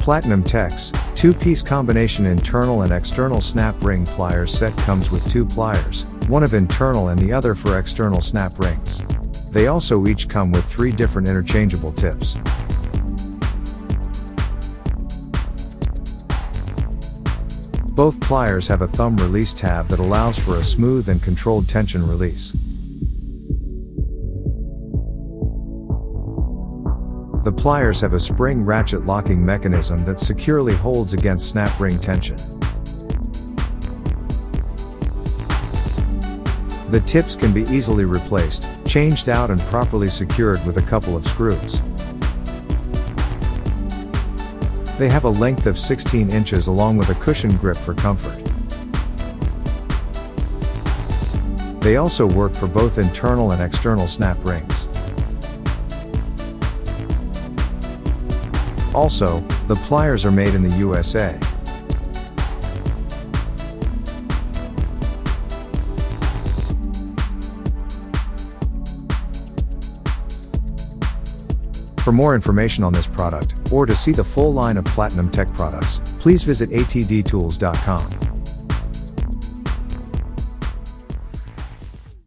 Platinum Tech's 2-piece combination internal and external snap ring pliers set comes with 2 pliers, one of internal and the other for external snap rings. They also each come with 3 different interchangeable tips. Both pliers have a thumb release tab that allows for a smooth and controlled tension release. The pliers have a spring ratchet locking mechanism that securely holds against snap ring tension. The tips can be easily replaced, changed out and properly secured with a couple of screws. They have a length of 16 inches along with a cushion grip for comfort. They also work for both internal and external snap rings. Also, the pliers are made in the USA. For more information on this product, or to see the full line of Platinum Tech products, please visit atdtools.com.